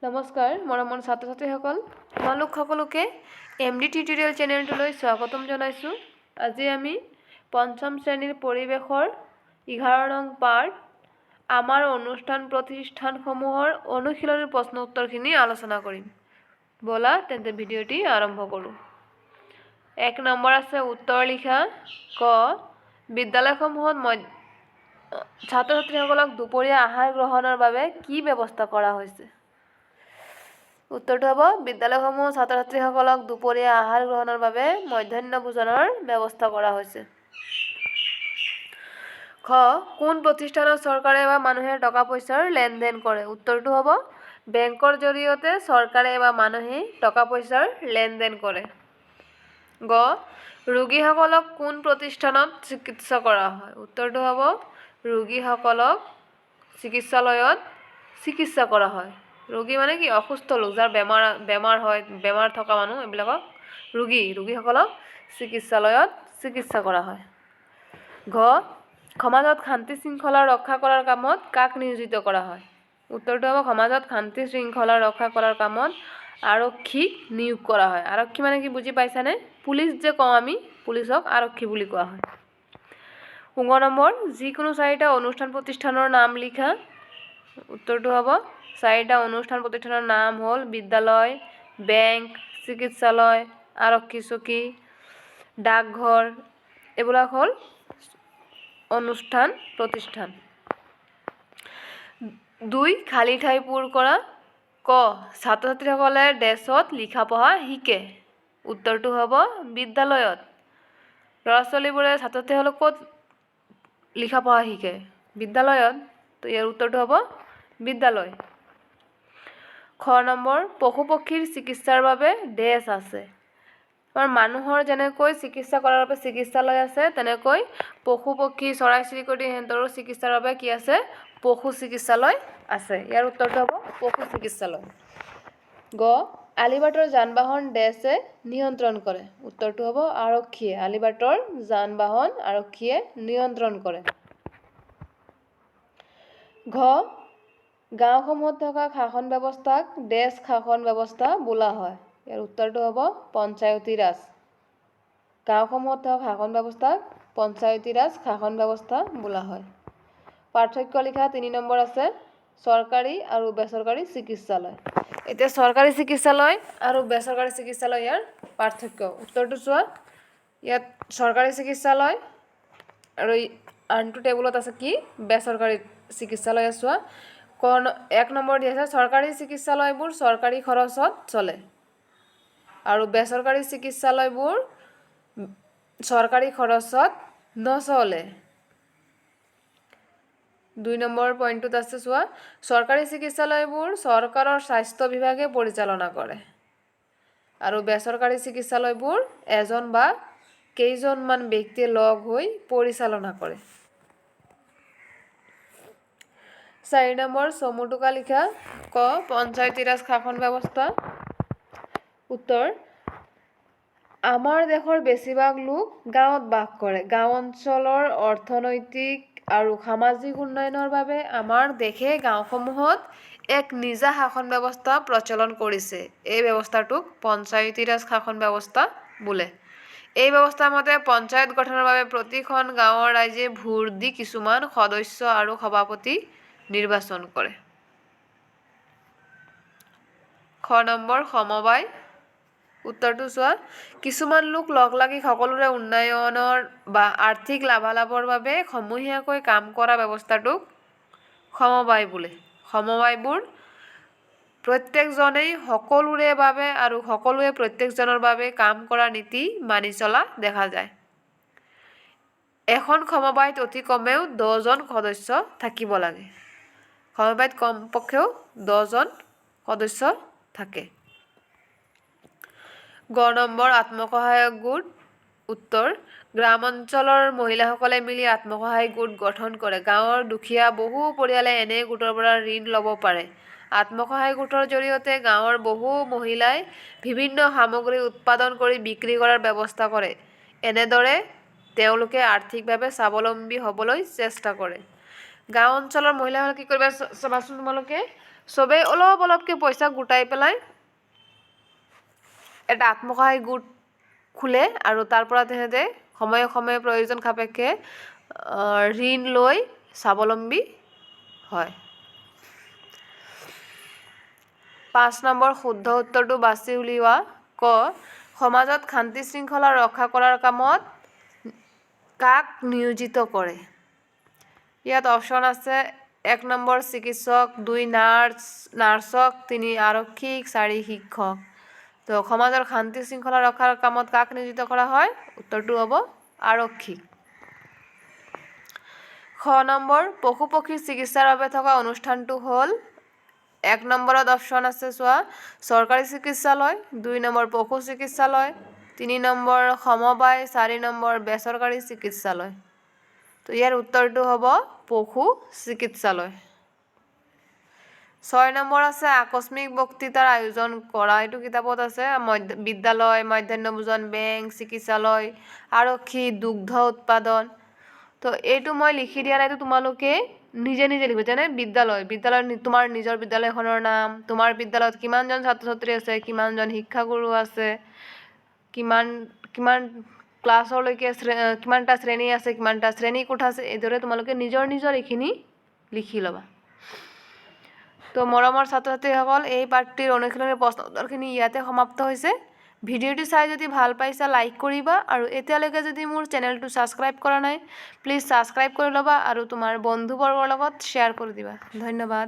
নমস্কাৰ মৰমৰ ছাত্ৰ ছাত্ৰীসকল, তোমালোক সকলোকে এমডি টিউটৰিয়েল চেনেলটোলৈ স্বাগতম জনাইছোঁ। আজি আমি পঞ্চম শ্ৰেণীৰ পৰিৱেশৰ 11 নং পাৰ্ট আমাৰ অনুষ্ঠান প্ৰতিষ্ঠানসমূহৰ অনুশীলনী প্ৰশ্ন উত্তৰখিনি আলোচনা কৰিম। ব'লা তেন্তে ভিডিঅ'টি আৰম্ভ কৰোঁ। 1 নম্বৰ আছে উত্তৰ লিখা। ক বিদ্যালয়সমূহত ছাত্ৰ ছাত্ৰীসকলক দুপৰীয়া আহাৰ গ্ৰহণৰ বাবে কি ব্যৱস্থা কৰা হৈছে? উত্তৰটো হ'ব বিদ্যালয়সমূহ ছাত্ৰ ছাত্ৰীসকলক দুপৰীয়া আহাৰ গ্ৰহণৰ বাবে মধ্যাহ্ন ভোজনৰ ব্যৱস্থা কৰা হৈছে। খ কোন প্ৰতিষ্ঠানত চৰকাৰে বা মানুহে টকা পইচাৰ লেনদেন কৰে? উত্তৰটো হ'ব বেংকৰ জৰিয়তে চৰকাৰে বা মানুহে টকা পইচাৰ লেনদেন কৰে। গ ৰোগীসকলক কোন প্ৰতিষ্ঠানত চিকিৎসা কৰা হয়? উত্তৰটো হ'ব ৰোগীসকলক চিকিৎসালয়ত চিকিৎসা কৰা হয়। ৰোগী মানে কি? অসুস্থ লোক, যাৰ বেমাৰ থকা মানুহ, এইবিলাকক ৰোগীসকলক চিকিৎসালয়ত চিকিৎসা কৰা হয়। ঘ সমাজত শান্তি শৃংখলা ৰক্ষা কৰাৰ কামত কাক নিয়োজিত কৰা হয়? উত্তৰটো হ'ব সমাজত শান্তি শৃংখলা ৰক্ষা কৰাৰ কামত আৰক্ষীক নিয়োগ কৰা হয়। আৰক্ষী মানে কি বুজি পাইছানে? পুলিচ যে কওঁ আমি, পুলিচক আৰক্ষী বুলি কোৱা হয়। 15 নম্বৰ যিকোনো 4টা অনুষ্ঠান প্ৰতিষ্ঠানৰ নাম লিখা। উত্তৰটো হ'ব 4টা অনুষ্ঠান প্ৰতিষ্ঠানৰ নাম হ'ল বিদ্যালয়, বেংক, চিকিৎসালয়, আৰক্ষী চকী, ডাকঘৰ। এইবিলাক হ'ল অনুষ্ঠান প্ৰতিষ্ঠান। 2 খালী ঠাই পূৰ কৰা। ক ছাত্ৰ ছাত্ৰীসকলে ডেস্কত লিখা পঢ়া শিকে। উত্তৰটো হ'ব বিদ্যালয়ত। ল'ৰা ছোৱালীবোৰে ছাত্ৰ ছাত্ৰীসকলক ক'ত লিখা পঢ়া শিকে? বিদ্যালয়ত। তো ইয়াৰ উত্তৰটো হ'ব বিদ্যালয়। খ নম্বৰ পশু পক্ষীৰ চিকিৎসাৰ বাবে ডেস্ক আছে। আমাৰ মানুহৰ যেনেকৈ চিকিৎসা কৰাৰ বাবে চিকিৎসালয় আছে, তেনেকৈ পশু পক্ষী চৰাই চিৰিকটি সিহঁতৰো চিকিৎসাৰ বাবে কি আছে? পশু চিকিৎসালয় আছে। ইয়াৰ উত্তৰটো হ'ব পশু চিকিৎসালয়। গ আলিবাটৰ যান বাহন ডেস্কে নিয়ন্ত্ৰণ কৰে। উত্তৰটো হ'ব আৰক্ষীয়ে। আলিবাটৰ যান বাহন আৰক্ষীয়ে নিয়ন্ত্ৰণ কৰে। ঘ গাঁওসমূহত থকা শাসন ব্যৱস্থাক ডেস্ক শাসন ব্যৱস্থা বোলা হয়। ইয়াৰ উত্তৰটো হ'ব পঞ্চায়তী ৰাজ। গাঁওসমূহত থকা শাসন ব্যৱস্থাক পঞ্চায়তী ৰাজ শাসন ব্যৱস্থা বোলা হয়। পাৰ্থক্য লিখা 3 নম্বৰ আছে চৰকাৰী আৰু বেচৰকাৰী চিকিৎসালয়। এতিয়া চৰকাৰী চিকিৎসালয় আৰু বেচৰকাৰী চিকিৎসালয় ইয়াৰ পাৰ্থক্য। উত্তৰটো চোৱা, ইয়াত চৰকাৰী চিকিৎসালয় আৰু আনটো টেবুলত আছে কি? বেচৰকাৰী চিকিৎসালয়। চোৱা 1 নম্বৰ দি আছে চৰকাৰী চিকিৎসালয়বোৰ চৰকাৰী খৰচত চলে আৰু বেচৰকাৰী চিকিৎসালয়বোৰ চৰকাৰী খৰচত নচলে। 2 নম্বৰ পইণ্টটোত আছে চোৱা চৰকাৰী চিকিৎসালয়বোৰ চৰকাৰৰ স্বাস্থ্য বিভাগে পৰিচালনা কৰে আৰু বেচৰকাৰী চিকিৎসালয়বোৰ এজন বা কেইজনমান ব্যক্তিয়ে লগ হৈ পৰিচালনা কৰে। 4 নম্বৰ চমু টোকা লিখা। ক পঞ্চায়তী ৰাজ শাসন ব্যৱস্থা। উত্তৰ আমাৰ দেশৰ বেছিভাগ লোক গাঁৱত বাস কৰে। গাঁও অঞ্চলৰ অৰ্থনৈতিক আৰু সামাজিক উন্নয়নৰ বাবে আমাৰ দেশে গাঁওসমূহত এক নিজা শাসন ব্যৱস্থা প্ৰচলন কৰিছে। এই ব্যৱস্থাটোক পঞ্চায়তী ৰাজ শাসন ব্যৱস্থা বোলে। এই ব্যৱস্থাৰ মতে পঞ্চায়ত গঠনৰ বাবে প্ৰতিখন গাঁৱৰ ৰাইজে ভোট দি কিছুমান সদস্য আৰু সভাপতি নিৰ্বাচন কৰে। খ নম্বৰ সমবায়। উত্তৰটো চোৱা কিছুমান লোক লগ লাগি সকলোৰে উন্নয়নৰ বা আৰ্থিক লাভালাভৰ বাবে সমূহীয়াকৈ কাম কৰা ব্যৱস্থাটোক সমবায় বোলে। সমবায়বোৰ প্ৰত্যেকজনেই সকলোৰে বাবে আৰু সকলোৱে প্ৰত্যেকজনৰ বাবে কাম কৰা নীতি মানি চলা দেখা যায়। এখন সমবায়ত অতি কমেও 10 জন সদস্য থাকিব লাগে। সমবায়ত কমপক্ষেও 10 জন সদস্য থাকে। গ নম্বৰ আত্মসহায়ক গোট। উত্তৰ গ্ৰাম অঞ্চলৰ মহিলাসকলে মিলি আত্মসহায়ক গোট গঠন কৰে। গাঁৱৰ দুখীয়া বহু পৰিয়ালে এনে গোটৰ পৰা ঋণ ল'ব পাৰে। আত্মসহায়ক গোটৰ জৰিয়তে গাঁৱৰ বহু মহিলাই বিভিন্ন সামগ্ৰী উৎপাদন কৰি বিক্ৰী কৰাৰ ব্যৱস্থা কৰে। এনেদৰে তেওঁলোকে আৰ্থিকভাৱে স্বাৱলম্বী হ'বলৈ চেষ্টা কৰে। গাঁও অঞ্চলৰ মহিলাসকলে কি কৰিবা চাবাচোন তোমালোকে চবেই অলপ অলপকৈ পইচা গোটাই পেলাই এটা আত্মসহায়ক গোট খোলে আৰু তাৰ পৰা তেহেঁতে সময়ে সময়ে প্ৰয়োজন সাপেক্ষে ঋণ লৈ স্বাৱলম্বী হয়। 5 নম্বৰ শুদ্ধ উত্তৰটো বাছি উলিওৱা। ক, সমাজত শান্তি শৃংখলা ৰক্ষা কৰাৰ কামত কাক নিয়োজিত কৰে? ইয়াত অপশ্যন আছে 1 নম্বৰ চিকিৎসক, 2 নাৰ্ছক, 3 আৰক্ষীক, 4 শিক্ষক। তো সমাজৰ শান্তি শৃংখলা ৰক্ষাৰ কামত কাক নিয়োজিত কৰা হয়? উত্তৰটো হ'ব আৰক্ষীক। খ নম্বৰ পশু পক্ষীৰ চিকিৎসাৰ বাবে থকা অনুষ্ঠানটো হ'ল 1 নম্বৰত অপশ্যন আছে চোৱা চৰকাৰী চিকিৎসালয়, 2 নম্বৰ পশু চিকিৎসালয়, 3 নম্বৰ সমবায়, 4 নম্বৰ বেচৰকাৰী চিকিৎসালয়। তো ইয়াৰ উত্তৰটো হ'ব পশু চিকিৎসালয়। 6 নম্বৰ আছে আকস্মিক বক্তৃতাৰ আয়োজন কৰা। এইটো কিতাপত আছে বিদ্যালয়, মধ্যাহ্ন ভোজন, বেংক, চিকিৎসালয়, আৰক্ষী, দুগ্ধ উৎপাদন। তো এইটো মই লিখি দিয়া নাই, তোমালোকে নিজে নিজে লিখিব। যেনে বিদ্যালয় তোমাৰ নিজৰ বিদ্যালয়খনৰ নাম, তোমাৰ বিদ্যালয়ত কিমানজন ছাত্ৰ ছাত্ৰী আছে, কিমানজন শিক্ষাগুৰু আছে, কিমান ক্লাছলৈকে কিমানটা শ্ৰেণী আছে, কিমানটা শ্ৰেণীকোঠা আছে, এইদৰে তোমালোকে নিজৰ নিজৰ এইখিনি লিখি ল'বা। তো মৰমৰ ছাত্ৰ ছাত্ৰীসকল, এই পাঠটিৰ অনুশীলনী প্ৰশ্ন উত্তৰখিনি ইয়াতে সমাপ্ত হৈছে। ভিডিঅ'টো চাই যদি ভাল পাইছা লাইক কৰিবা আৰু এতিয়ালৈকে যদি মোৰ চেনেলটো ছাবস্ক্ৰাইব কৰা নাই প্লিজ ছাবস্ক্ৰাইব কৰি ল'বা আৰু তোমাৰ বন্ধুবৰ্গৰ লগত শ্বেয়াৰ কৰি দিবা। ধন্যবাদ।